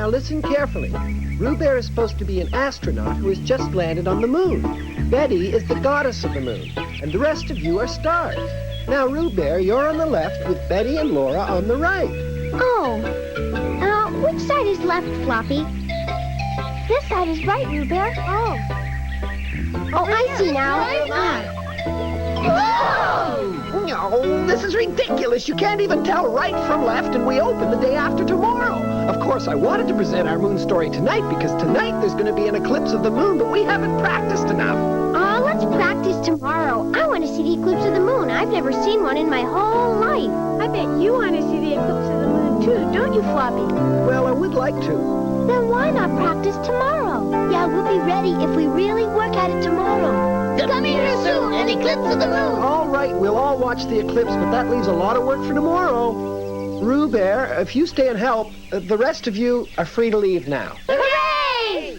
Listen carefully. Roo Bear is supposed to be an astronaut who has just landed on the moon. Betty is the goddess of the moon, and the rest of you are stars. Now, Roo Bear, you're on the left with Betty and Laura on the right. Oh. Which side is left, Floppy? This side is right, Roo Bear. Oh. Oh, I see now. Whoa! No, this is ridiculous. You can't even tell right from left, and we open the day after tomorrow. Of course, I wanted to present our moon story tonight because tonight there's going to be an eclipse of the moon, but we haven't practiced enough. Oh, let's practice tomorrow. I want to see the eclipse of the moon. I've never seen one in my whole life. I bet you want to see the eclipse of the moon, too, don't you, Floppy? Well, I would like to. Then why not practice tomorrow? Yeah, we'll be ready if we really work at it tomorrow. Coming here soon, an eclipse of the moon. All right, we'll all watch the eclipse, but that leaves a lot of work for tomorrow. Roo Bear, if you stay and help, the rest of you are free to leave now. Hooray!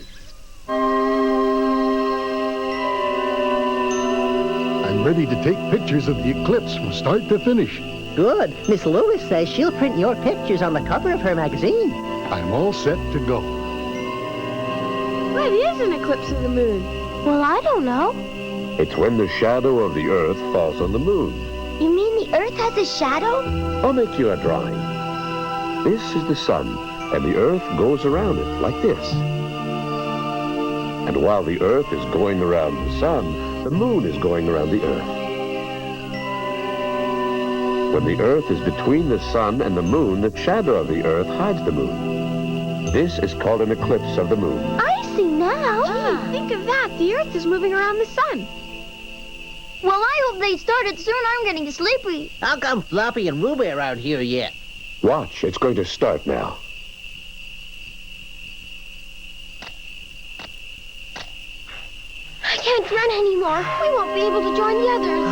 I'm ready to take pictures of the eclipse from start to finish. Good. Miss Lewis says she'll print your pictures on the cover of her magazine. I'm all set to go. What is an eclipse of the moon? Well, I don't know. It's when the shadow of the Earth falls on the moon. You mean the Earth has a shadow? I'll make you a drawing. This is the sun, and the Earth goes around it like this. And while the Earth is going around the sun, the moon is going around the Earth. When the Earth is between the sun and the moon, the shadow of the Earth hides the moon. This is called an eclipse of the moon. I see now. Gee, think of that. The Earth is moving around the sun. Well, I hope they start it soon. I'm getting sleepy. How come Floppy and Roo Bear aren't here yet? Watch, it's going to start now. I can't run anymore. We won't be able to join the others.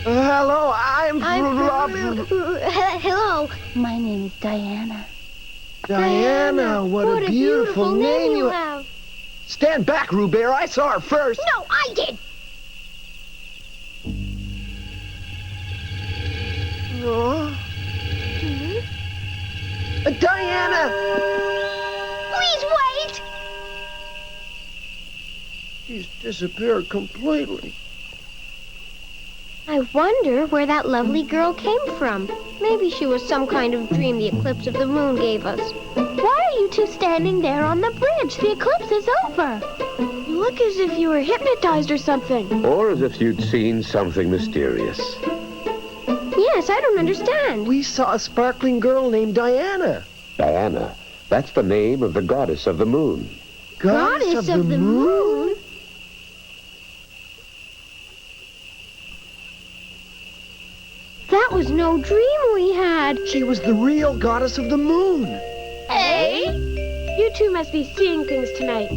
Hello, Hello, my name is Diana. Diana, what a beautiful name you have. Stand back, Roo Bear. I saw her first. No, I did. Oh. Diana! Please wait. She's disappeared completely. I wonder where that lovely girl came from. Maybe she was some kind of dream the eclipse of the moon gave us. Why are you two standing there on the bridge? The eclipse is over. You look as if you were hypnotized or something. Or as if you'd seen something mysterious. Yes, I don't understand. We saw a sparkling girl named Diana. Diana, that's the name of the goddess of the moon. Goddess of the moon? That was no dream we had. She was the real goddess of the moon. Hey? You two must be seeing things tonight.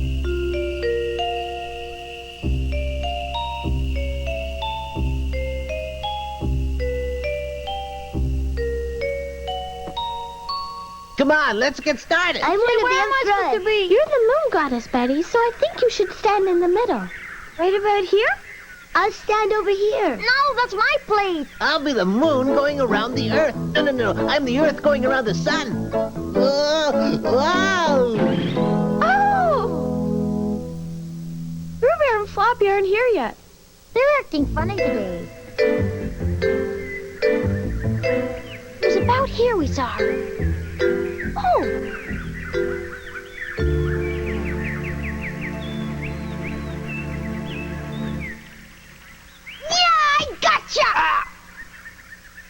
Come on, let's get started. Where am I supposed to be? You're the moon goddess, Betty, so I think you should stand in the middle. Right about here? I'll stand over here. No, that's my place. I'll be the moon going around the earth. No. I'm the earth going around the sun. Wow! Oh! Rubear and Floppy aren't here yet. They're acting funny today. It was about here we saw her. Oh!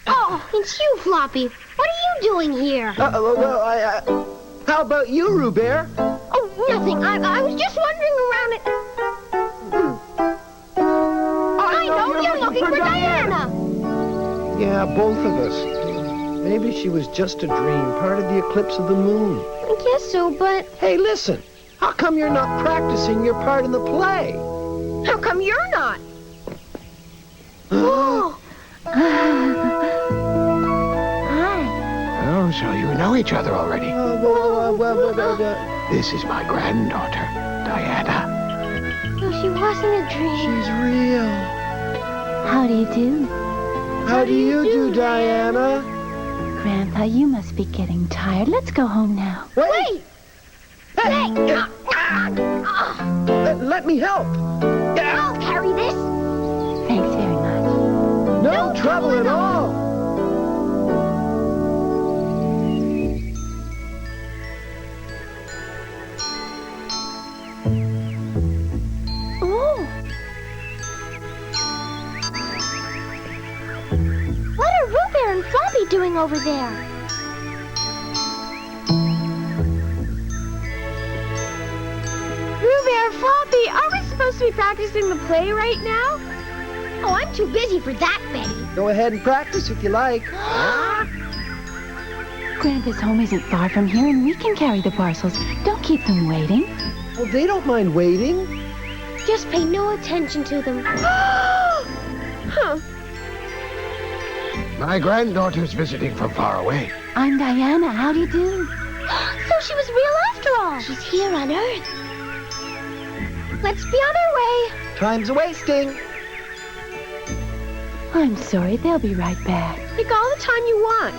Oh, it's you, Floppy. What are you doing here? How about you, Rubear? Oh, nothing. I was just wandering around it. I know, you're looking for Diana. Yeah, both of us. Maybe she was just a dream, part of the eclipse of the moon. I guess so, but Hey, listen. How come you're not practicing your part in the play? how come you're not? Oh! Oh, so you know each other already. This is my granddaughter, Diana. No, she wasn't a dream. She's real. How do you do? How do you do, Diana? Grandpa, you must be getting tired. Let's go home now. Wait! Hey! Let me help. I'll carry this. Thanks very much. No trouble at all. Oh. What are Rubear and Floppy doing over there? Rubear, Floppy, are we supposed to be practicing the play right now? Oh, I'm too busy for that, Betty. Go ahead and practice if you like. Grandpa's home isn't far from here, and we can carry the parcels. Don't keep them waiting. Well, they don't mind waiting. Just pay no attention to them. Huh. My granddaughter's visiting from far away. I'm Diana. How do you do? So she was real after all. She's here on Earth. Let's be on our way. Time's wasting. I'm sorry. They'll be right back. Take all the time you want.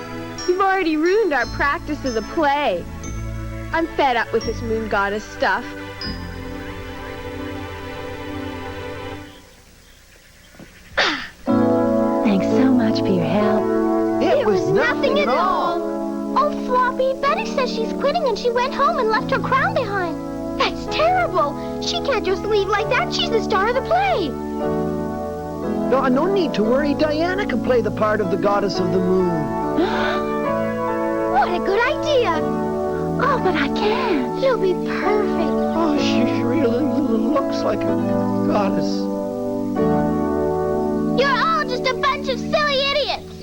You've already ruined our practice of the play. I'm fed up with this moon goddess stuff. Thanks so much for your help. It was nothing at all. Oh, Floppy, Betty says she's quitting and she went home and left her crown behind. That's terrible. She can't just leave like that. She's the star of the play. No need to worry. Diana can play the part of the goddess of the moon. What a good idea. Oh, but I can't. You'll be perfect. Oh, she really looks like a goddess. You're all just a bunch of silly idiots.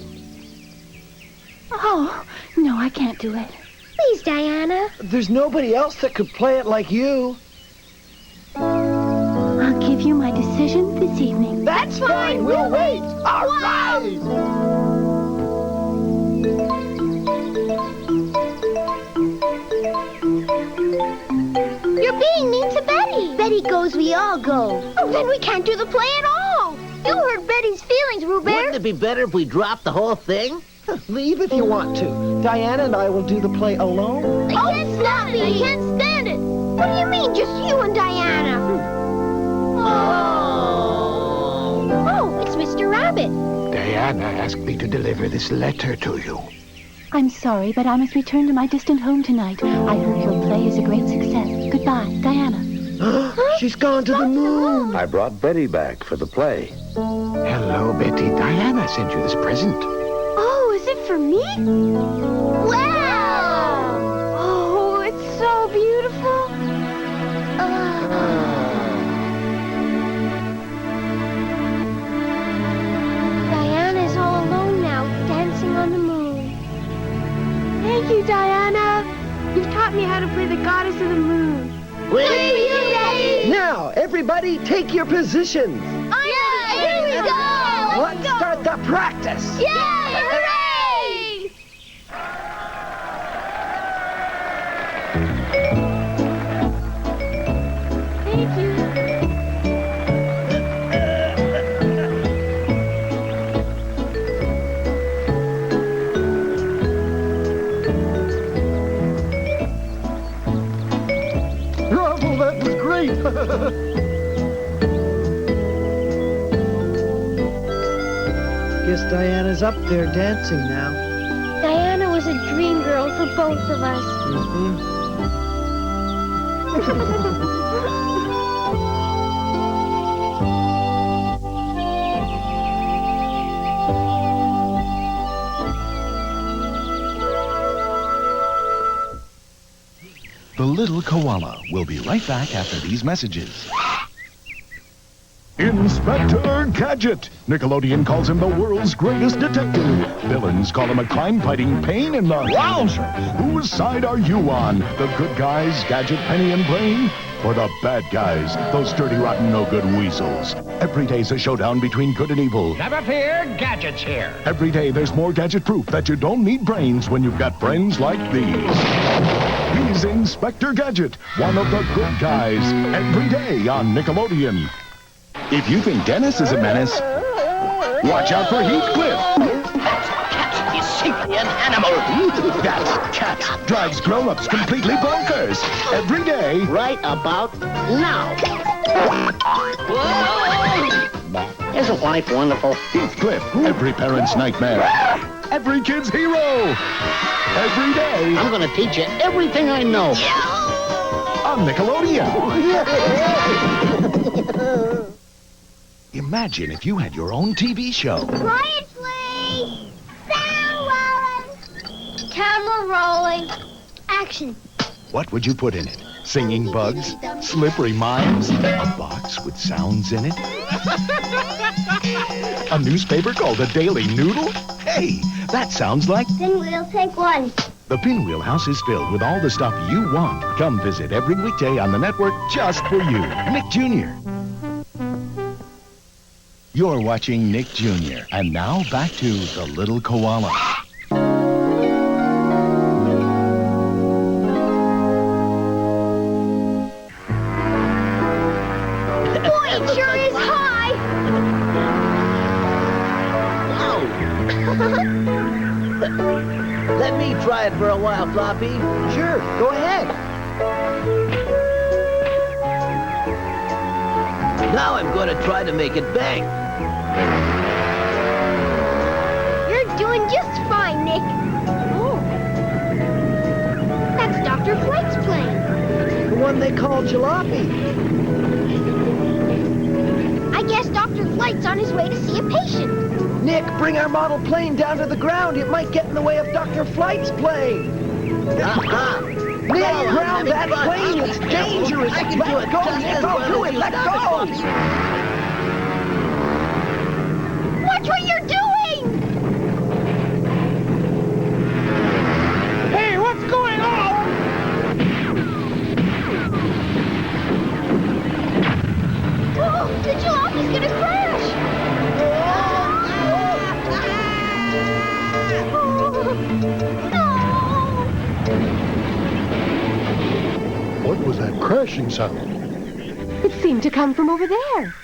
Oh, no, I can't do it. Please, Diana. There's nobody else that could play it like you. I'll give you my decision this evening. That's fine. We'll wait. All right. You're being mean to Betty. Betty goes, we all go. Oh, then we can't do the play at all. You hurt Betty's feelings, Wouldn't Rubear. it be better if we dropped the whole thing? Leave if you want to. Diana and I will do the play alone. I can't stand it. I can't stand it. What do you mean, just you and Diana? Diana asked me to deliver this letter to you. I'm sorry, but I must return to my distant home tonight. I heard your play is a great success. Goodbye, Diana. She's gone to the moon. I brought Betty back for the play. Hello, Betty. Diana sent you this present. Oh, is it for me? Wow! Oh, it's so beautiful. Diana's all alone now, dancing on the moon. Thank you, Diana. You've taught me how to play the goddess of the moon. Now, everybody, take your positions. Here we go! Let's start the practice. Yay! Hooray! Thank you. Bravo, that was great. Guess Diana's up there dancing now. Diana was a dream girl for both of us. The Little Koala will be right back after these messages. Inspector Gadget. Nickelodeon calls him the world's greatest detective. Villains call him a crime-fighting pain in the... Wowzer! Whose side are you on? The good guys, Gadget, Penny, and Brain? Or the bad guys, those dirty, rotten, no-good weasels? Every day's a showdown between good and evil. Never fear, Gadget's here. Every day there's more Gadget proof that you don't need brains when you've got friends like these. He's Inspector Gadget, one of the good guys. Every day on Nickelodeon. If you think Dennis is a menace, watch out for Heathcliff. Cat is simply an animal. That cat drives grown-ups completely bonkers. Every day. Right about now. Isn't life wonderful? Heathcliff, every parent's nightmare. Every kid's hero. Every day. I'm going to teach you everything I know. On Nickelodeon. Imagine if you had your own TV show. Quiet, please! Sound rolling! Camera rolling. Action. What would you put in it? Singing bugs? Slippery mimes? A box with sounds in it? A newspaper called a Daily Noodle? Hey, that sounds like... Pinwheel, take one. The Pinwheel house is filled with all the stuff you want. Come visit every weekday on the network just for you. Nick Jr. You're watching Nick Jr. And now back to the Little Koala. Boy, it sure is high! Let me try it for a while, Floppy. Sure, go ahead. Now I'm going to try to make it bang. You're doing just fine, Nick. Oh. That's Dr. Flight's plane. The one they call Jalopy. I guess Dr. Flight's on his way to see a patient. Nick, bring our model plane down to the ground. It might get in the way of Dr. Flight's plane. Nick, ground that plane. It's dangerous. I can do it. Go, Nick. Go, do it. Let go. Watch what you're doing! Hey, what's going on? Oh, the jalopy's gonna crash! What was that crashing sound? It seemed to come from over there.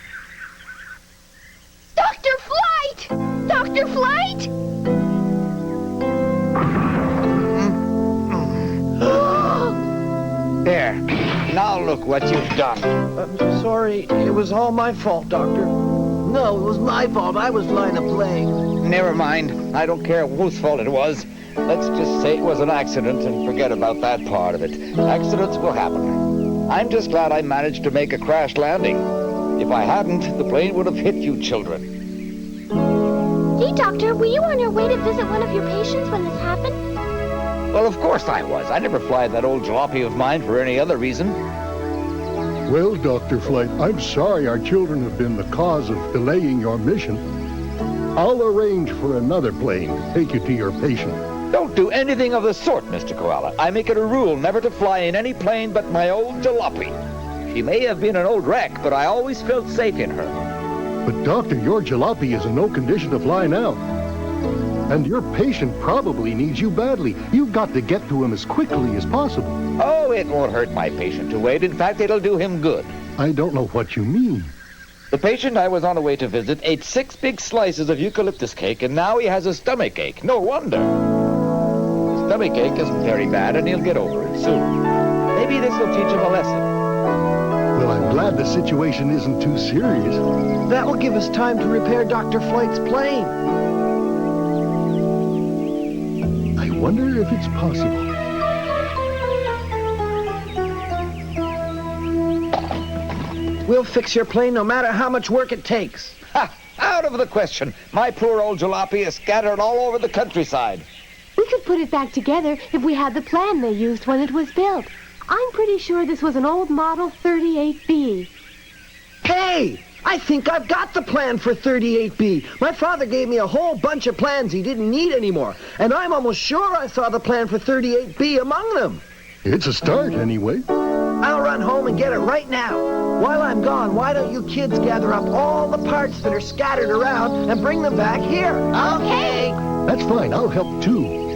Dr. Flight! Dr. Flight! There. Now look what you've done. I'm sorry. It was all my fault, Doctor. No, it was my fault. I was flying a plane. Never mind. I don't care whose fault it was. Let's just say it was an accident and forget about that part of it. Accidents will happen. I'm just glad I managed to make a crash landing. If I hadn't, the plane would have hit you children. Hey, Doctor, were you on your way to visit one of your patients when this happened? Well, of course I was. I never fly that old jalopy of mine for any other reason. Well, Dr. Flight, I'm sorry our children have been the cause of delaying your mission. I'll arrange for another plane to take you to your patient. Don't do anything of the sort, Mr. Koala. I make it a rule never to fly in any plane but my old jalopy. She may have been an old wreck, but I always felt safe in her. But, Doctor, your jalopy is in no condition to fly now. And your patient probably needs you badly. You've got to get to him as quickly as possible. Oh, it won't hurt my patient to wait. In fact, it'll do him good. I don't know what you mean. The patient I was on the way to visit ate 6 big slices of eucalyptus cake, and now he has a stomach ache. No wonder. The stomach ache isn't very bad, and he'll get over it soon. Maybe this will teach him a lesson. Well, I'm glad the situation isn't too serious. That will give us time to repair Dr. Flight's plane. I wonder if it's possible. We'll fix your plane no matter how much work it takes. Ha! Out of the question. My poor old jalopy is scattered all over the countryside. We could put it back together if we had the plan they used when it was built. I'm pretty sure this was an old Model 38B. Hey! I think I've got the plan for 38B. My father gave me a whole bunch of plans he didn't need anymore. And I'm almost sure I saw the plan for 38B among them. It's a start, anyway. I'll run home and get it right now. While I'm gone, why don't you kids gather up all the parts that are scattered around and bring them back here? Okay. That's fine. I'll help, too.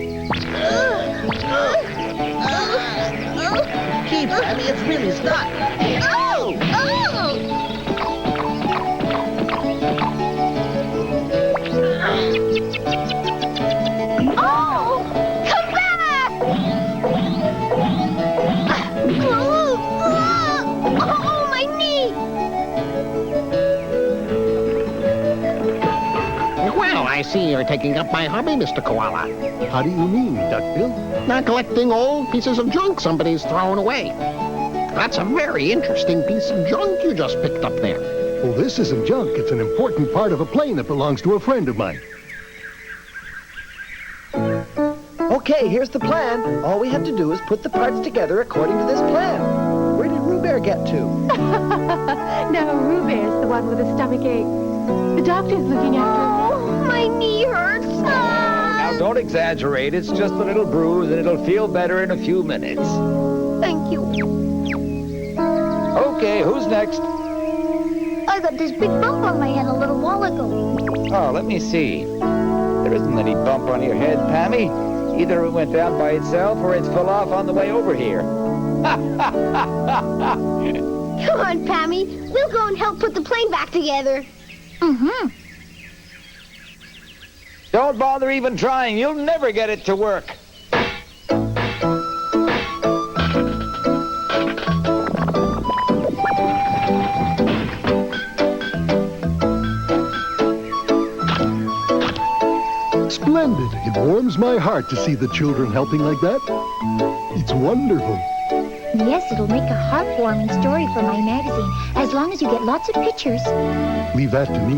Keep, Abby, it's really stuck. Oh! Oh! Oh! Come back! Oh, my knee! Well, I see you're taking up my hobby, Mr. Koala. How do you mean, Duckbill? Not collecting old pieces of junk somebody's thrown away. That's a very interesting piece of junk you just picked up there. Well, this isn't junk. It's an important part of a plane that belongs to a friend of mine. Okay, here's the plan. All we have to do is put the parts together according to this plan. Where did Rue Bear get to? No, Rue Bear's the one with a stomach ache. The doctor's looking after him. Oh, my knee hurts. Now, don't exaggerate. It's just a little bruise, and it'll feel better in a few minutes. Thank you. Okay, who's next? I got this big bump on my head a little while ago. Oh, let me see. There isn't any bump on your head, Pammy. Either it went down by itself or it fell off on the way over here. Come on, Pammy. We'll go and help put the plane back together. Mm-hmm. Don't bother even trying. You'll never get it to work. Splendid. It warms my heart to see the children helping like that. It's wonderful. Yes, it'll make a heartwarming story for my magazine, as long as you get lots of pictures. Leave that to me.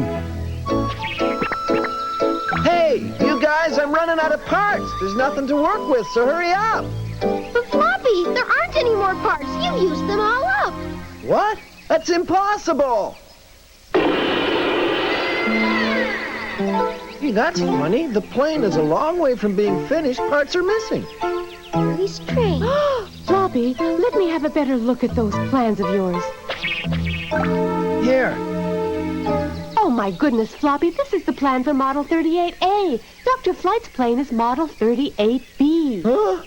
Hey, you guys, I'm running out of parts. There's nothing to work with, so hurry up. But Floppy, there aren't any more parts. You used them all up. What? That's impossible. Gee, that's funny. The plane is a long way from being finished. Parts are missing. Very strange. Floppy, let me have a better look at those plans of yours. Here. Oh, my goodness, Floppy, this is the plan for Model 38A. Dr. Flight's plane is Model 38B. Huh?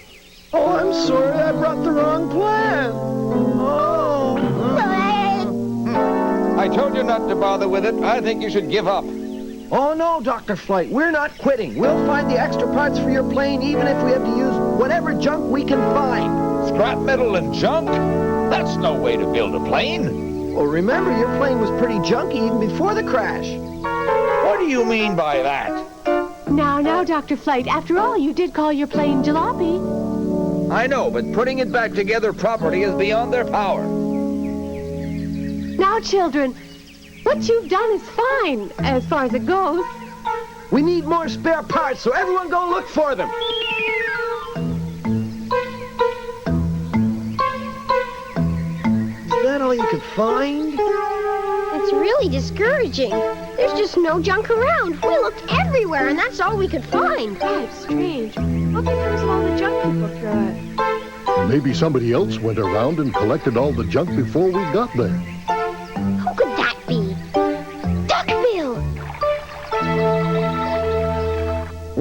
Oh, I'm sorry. I brought the wrong plan. Oh. I told you not to bother with it. I think you should give up. Oh, no, Dr. Flight. We're not quitting. We'll find the extra parts for your plane even if we have to use whatever junk we can find. Scrap metal and junk? That's no way to build a plane. Well, remember, your plane was pretty junky even before the crash. What do you mean by that? Now, Dr. Flight, after all, you did call your plane Jalopy. I know, but putting it back together properly is beyond their power. Now, children, what you've done is fine, as far as it goes. We need more spare parts, so everyone go look for them. Is that all you could find? It's really discouraging. There's just no junk around. We looked everywhere, and that's all we could find. That's strange. What becomes of all the junk people throw it? Maybe somebody else went around and collected all the junk before we got there. Who could that be? Duckbill!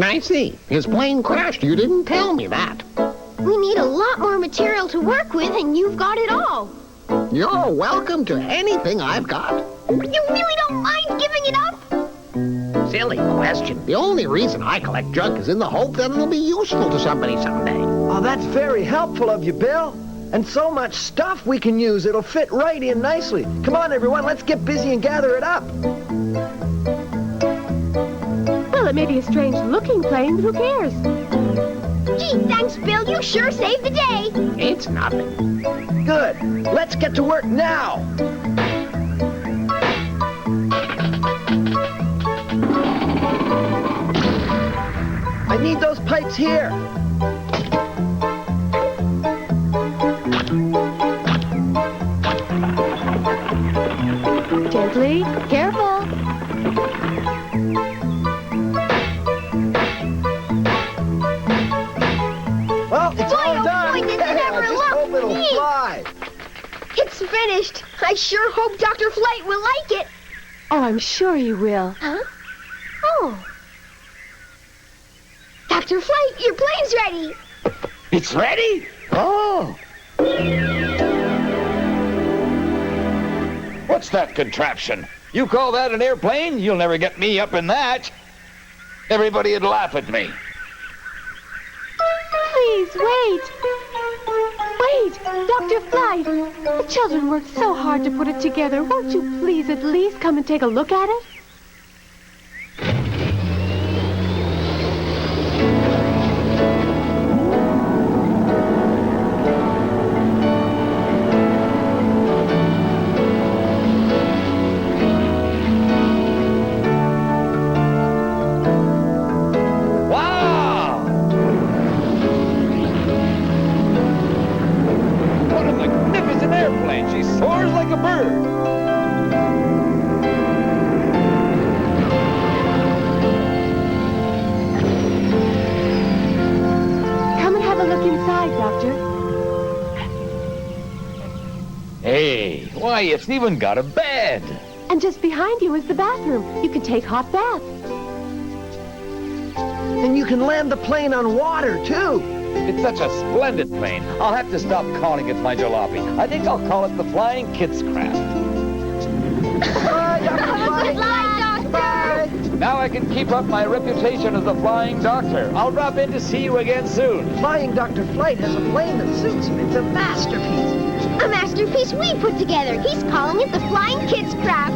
I see. His plane crashed. You didn't tell me that. We need a lot more material to work with, and you've got it all. You're welcome to anything I've got. You really don't mind giving it up? Silly question. The only reason I collect junk is in the hope that it'll be useful to somebody someday. Oh, that's very helpful of you, Bill. And so much stuff we can use, it'll fit right in nicely. Come on, everyone, let's get busy and gather it up. Well, it may be a strange-looking plane, but who cares? Gee, thanks, Bill. You sure saved the day. It's nothing. Good. Let's get to work now. I need those pipes here. Gently. Careful. Well, it's all oh done. boy, does it ever I just look hope it'll neat. fly. It's finished. I sure hope Dr. Flight will like it. Oh, I'm sure you will. Huh? Oh. Dr. Flight, your plane's ready. It's ready? Oh. What's that contraption? You call that an airplane? You'll never get me up in that. Everybody'd laugh at me. Please, wait. Wait, Dr. Flight. The children worked so hard to put it together. Won't you please at least come and take a look at it? Hey, why, it's even got a bed. And just behind you is the bathroom. You can take hot baths. And you can land the plane on water, too. It's such a splendid plane. I'll have to stop calling it my jalopy. I think I'll call it the Flying Kids Craft. Bye, Dr. Flight. Good luck, Doctor. Now I can keep up my reputation as the Flying Doctor. I'll drop in to see you again soon. Flying Dr. Flight has a plane that suits him. It's a masterpiece. A masterpiece we put together. He's calling it the Flying Kids Craft.